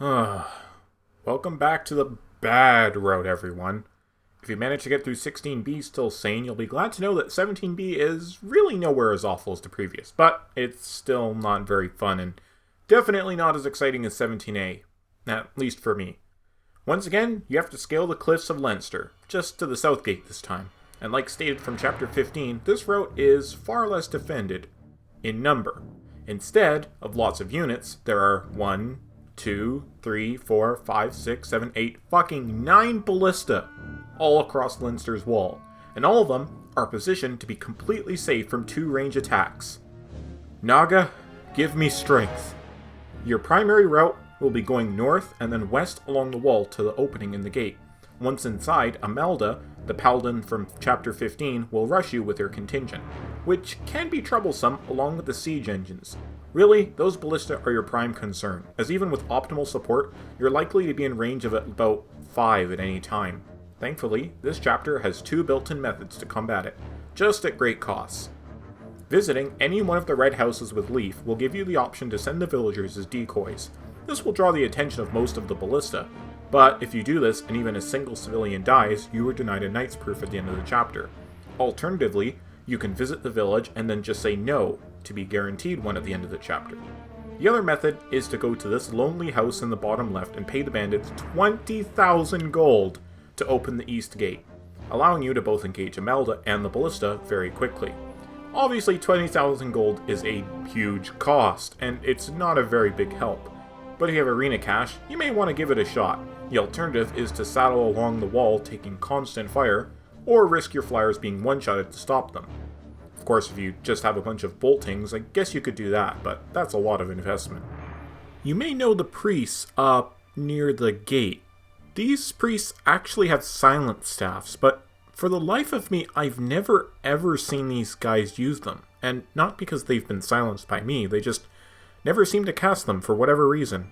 Welcome back to the bad road, everyone. If you manage to get through 16B still sane, you'll be glad to know that 17B is really nowhere as awful as the previous, but it's still not very fun and definitely not as exciting as 17A, at least for me. Once again, you have to scale the cliffs of Leinster, just to the south gate this time, and like stated from chapter 15, this route is far less defended in number. Instead of lots of units, there are 1, 2, 3, 4, 5, 6, 7, 8, fucking 9 ballista all across Leinster's wall, and all of them are positioned to be completely safe from 2 range attacks. Naga, give me strength. Your primary route will be going north and then west along the wall to the opening in the gate. Once inside, Imelda, the paladin from chapter 15, will rush you with her contingent, which can be troublesome along with the siege engines. Really, those ballista are your prime concern, as even with optimal support, you're likely to be in range of about 5 at any time. Thankfully, this chapter has 2 built-in methods to combat it, just at great costs. Visiting any one of the red houses with Leaf will give you the option to send the villagers as decoys. This will draw the attention of most of the ballista, but if you do this and even a single civilian dies, you are denied a knight's proof at the end of the chapter. Alternatively, you can visit the village and then just say no to be guaranteed one at the end of the chapter. The other method is to go to this lonely house in the bottom left and pay the bandits 20,000 gold to open the east gate, allowing you to both engage Imelda and the ballista very quickly. Obviously 20,000 gold is a huge cost, and it's not a very big help, but if you have arena cash, you may want to give it a shot. The alternative is to saddle along the wall taking constant fire, or risk your flyers being one-shotted to stop them. Of course, if you just have a bunch of boltings, I guess you could do that, but that's a lot of investment. You may know the priests up near the gate. These priests actually have silent staffs, but for the life of me, I've never ever seen these guys use them. And not because they've been silenced by me, they just never seem to cast them for whatever reason.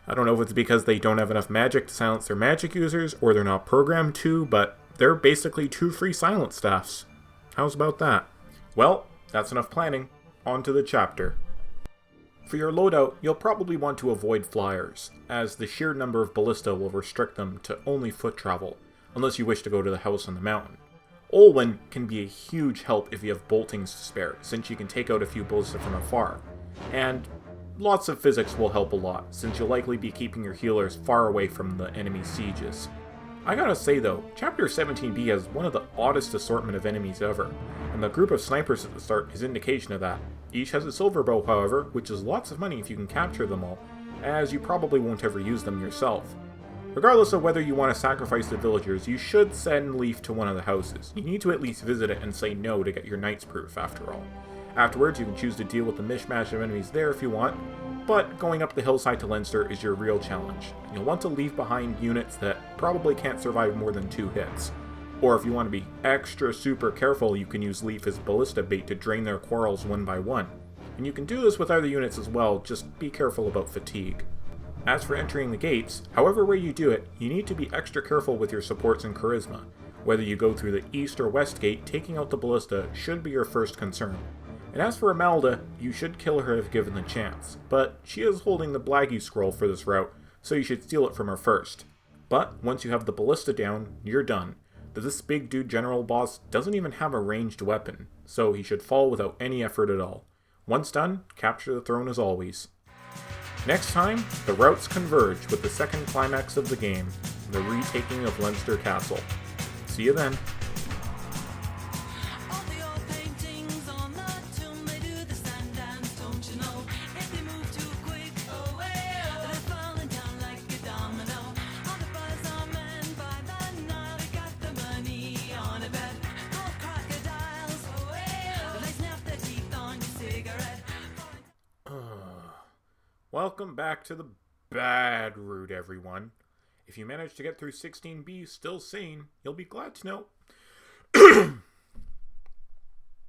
I don't know if it's because they don't have enough magic to silence their magic users, or they're not programmed to, but they're basically 2 free silent staffs. How's about that? Well, that's enough planning. On to the chapter. For your loadout, you'll probably want to avoid flyers, as the sheer number of ballista will restrict them to only foot travel, unless you wish to go to the house on the mountain. Olwen can be a huge help if you have boltings to spare, since you can take out a few ballista from afar. And lots of physics will help a lot, since you'll likely be keeping your healers far away from the enemy sieges. I gotta say though, Chapter 17B has one of the oddest assortment of enemies ever, and the group of snipers at the start is indication of that. Each has a silver bow, however, which is lots of money if you can capture them all, as you probably won't ever use them yourself. Regardless of whether you want to sacrifice the villagers, you should send Leaf to one of the houses. You need to at least visit it and say no to get your knight's proof, after all. Afterwards, you can choose to deal with the mishmash of enemies there if you want, but going up the hillside to Leinster is your real challenge. You'll want to leave behind units that probably can't survive more than 2 hits. Or if you want to be extra super careful, you can use Leaf as ballista bait to drain their quarrels one by one. And you can do this with other units as well, just be careful about fatigue. As for entering the gates, however way you do it, you need to be extra careful with your supports and charisma. Whether you go through the east or west gate, taking out the ballista should be your first concern. And as for Imelda, you should kill her if given the chance, but she is holding the Blaggy scroll for this route, so you should steal it from her first. But once you have the ballista down, you're done. This big dude general boss doesn't even have a ranged weapon, so he should fall without any effort at all. Once done, capture the throne as always. Next time, the routes converge with the second climax of the game, the retaking of Leinster Castle. See you then. Welcome back to the bad route, everyone. If you manage to get through 16B still sane, you'll be glad to know.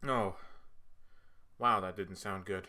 Oh. Wow, that didn't sound good.